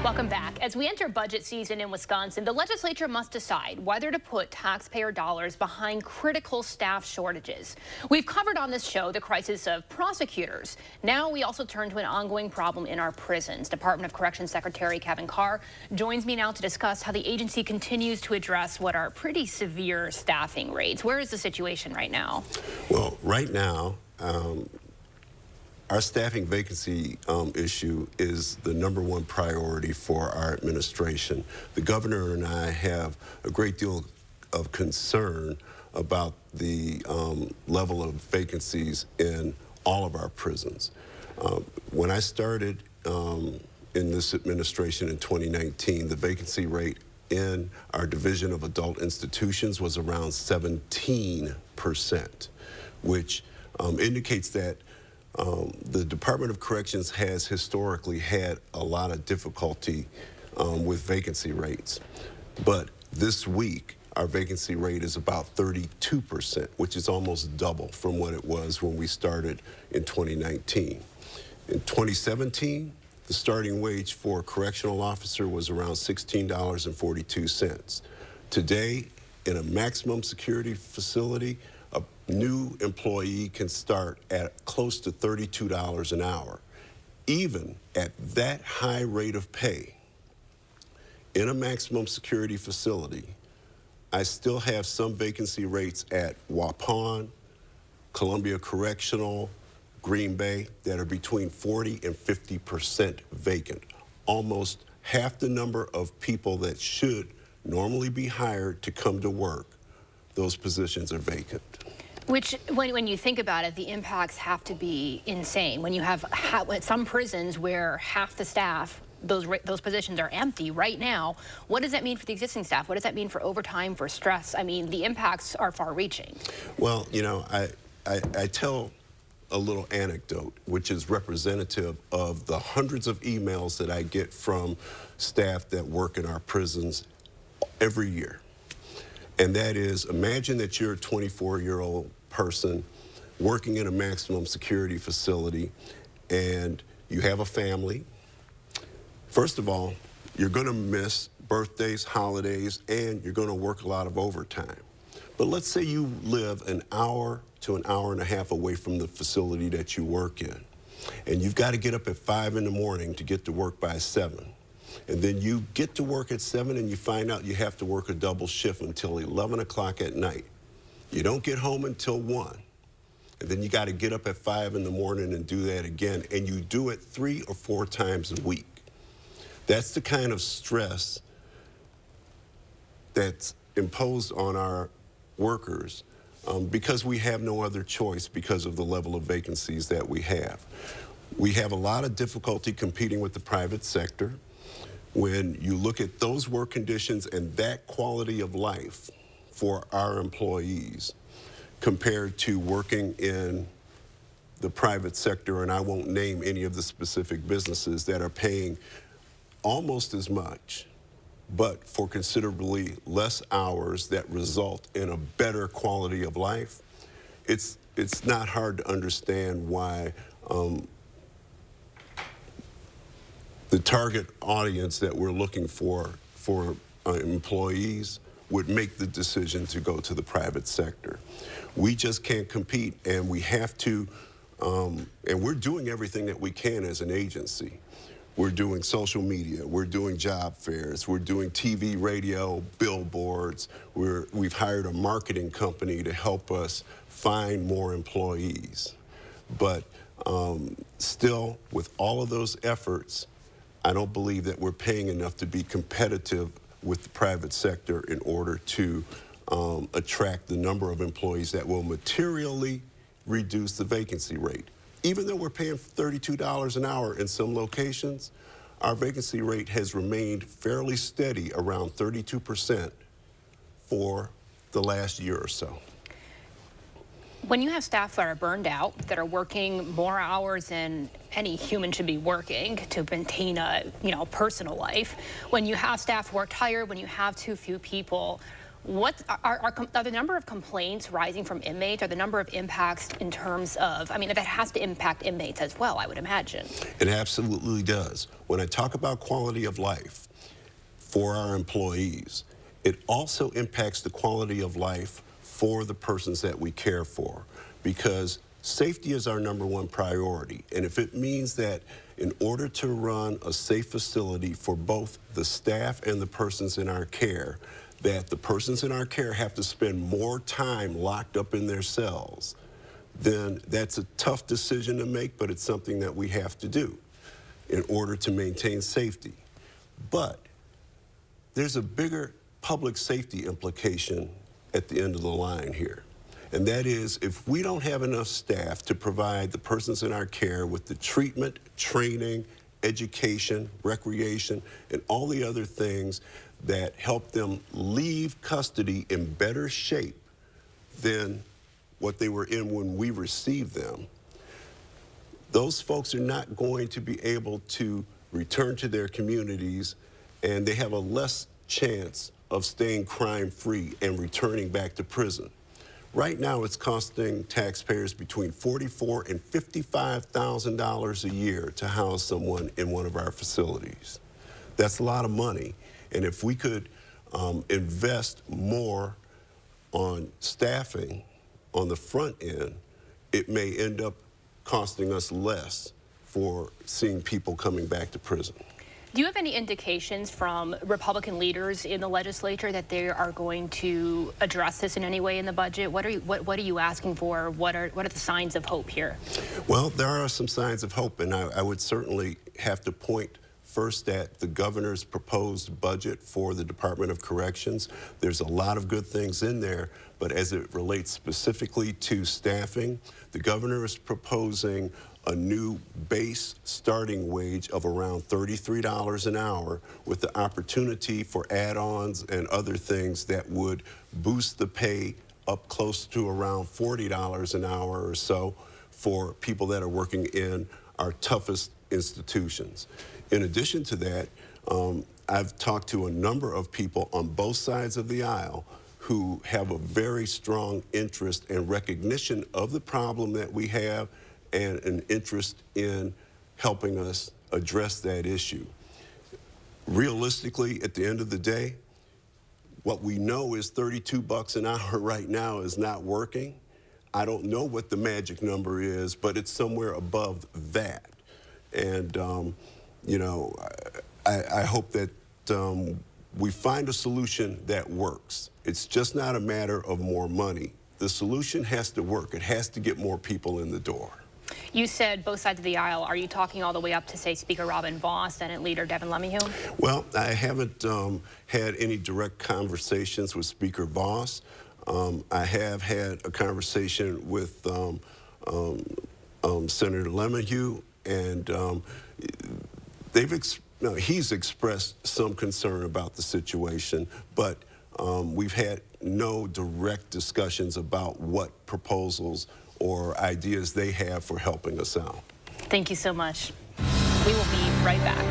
Welcome back. As we enter budget season in Wisconsin, the legislature must decide whether to put taxpayer dollars behind critical staff shortages. We've covered on this show the crisis of prosecutors. Now we also turn to an ongoing problem in our prisons. Department of Corrections Secretary Kevin Carr joins me now to discuss how the agency continues to address what are pretty severe staffing rates. Where is the situation right now? Well, right now, our staffing vacancy issue is the #1 priority for our administration. The governor and I have a great deal of concern about the level of vacancies in all of our prisons. When I started in this administration in 2019, the vacancy rate in our Division of Adult Institutions was around 17%, which indicates that the Department of Corrections has historically had a lot of difficulty with vacancy rates. But this week, our vacancy rate is about 32%, which is almost double from what it was when we started in 2019. In 2017, the starting wage for a correctional officer was around $16.42. Today, in a maximum security facility, a new employee can start at close to $32 an hour. Even at that high rate of pay, in a maximum security facility, I still have some vacancy rates at Waupun, Columbia Correctional, Green Bay that are between 40 and 50% vacant. Almost half the number of people that should normally be hired to come to work, those positions are vacant. Which, when you think about it, the impacts have to be insane. When you have some prisons where half the staff, those positions are empty right now, what does that mean for the existing staff? What does that mean for overtime, for stress? I mean, the impacts are far-reaching. Well, you know, I tell a little anecdote, which is representative of the hundreds of emails that I get from staff that work in our prisons every year. And that is, imagine that you're a 24-year-old person working in a maximum security facility and you have a family. First of all, you're going to miss birthdays, holidays, and you're going to work a lot of overtime. But let's say you live an hour to an hour and a half away from the facility that you work in, and you've got to get up at 5 in the morning to get to work by 7. And then you get to work at 7 and you find out you have to work a double shift until 11 o'clock at night. You don't get home until 1. And then you got to get up at 5 in the morning and do that again. And you do it 3 or 4 times a week. That's the kind of stress that's imposed on our workers because we have no other choice because of the level of vacancies that we have. We have a lot of difficulty competing with the private sector. When you look at those work conditions and that quality of life for our employees compared to working in the private sector, and I won't name any of the specific businesses that are paying almost as much, but for considerably less hours that result in a better quality of life, it's not hard to understand why the target audience that we're looking for employees would make the decision to go to the private sector. We just can't compete, and we have to, and we're doing everything that we can as an agency. We're doing social media, we're doing job fairs, we're doing TV, radio, billboards. We've hired a marketing company to help us find more employees. But still, with all of those efforts, I don't believe that we're paying enough to be competitive with the private sector in order to attract the number of employees that will materially reduce the vacancy rate. Even though we're paying $32 an hour in some locations, our vacancy rate has remained fairly steady around 32% for the last year or so. When you have staff that are burned out, that are working more hours than any human should be working to maintain a personal life, when you have staff who are tired, when you have too few people, Are the number of complaints rising from inmates? Are the number of impacts in terms of, I mean, that has to impact inmates as well, I would imagine. It absolutely does. When I talk about quality of life for our employees, it also impacts the quality of life for the persons that we care for, because safety is our #1 priority. And if it means that in order to run a safe facility for both the staff and the persons in our care, that the persons in our care have to spend more time locked up in their cells, then that's a tough decision to make, but it's something that we have to do in order to maintain safety. But there's a bigger public safety implication at the end of the line here. And that is, if we don't have enough staff to provide the persons in our care with the treatment, training, education, recreation, and all the other things that help them leave custody in better shape than what they were in when we received them, those folks are not going to be able to return to their communities, and they have a less chance of staying crime-free and returning back to prison. Right now, it's costing taxpayers between $44,000 and $55,000 a year to house someone in one of our facilities. That's a lot of money. And if we could invest more on staffing on the front end, it may end up costing us less for seeing people coming back to prison. Do you have any indications from Republican leaders in the legislature that they are going to address this in any way in the budget? What are you asking for? What are the signs of hope here? Well, there are some signs of hope, and I would certainly have to point first at the governor's proposed budget for the Department of Corrections. There's a lot of good things in there, but as it relates specifically to staffing, the governor is proposing a new base starting wage of around $33 an hour, with the opportunity for add-ons and other things that would boost the pay up close to around $40 an hour or so for people that are working in our toughest institutions. In addition to that, I've talked to a number of people on both sides of the aisle who have a very strong interest and recognition of the problem that we have, and an interest in helping us address that issue. Realistically, at the end of the day, what we know is $32 an hour right now is not working. I don't know what the magic number is, but it's somewhere above that. And, you know, I hope that we find a solution that works. It's just not a matter of more money. The solution has to work. It has to get more people in the door. You said both sides of the aisle. Are you talking all the way up to, say, Speaker Robin Voss, Senate Leader Devin LeMahieu? Well, I haven't had any direct conversations with Speaker Voss. I have had a conversation with Senator LeMahieu, and he's expressed some concern about the situation, but we've had no direct discussions about what proposals or ideas they have for helping us out. Thank you so much. We will be right back.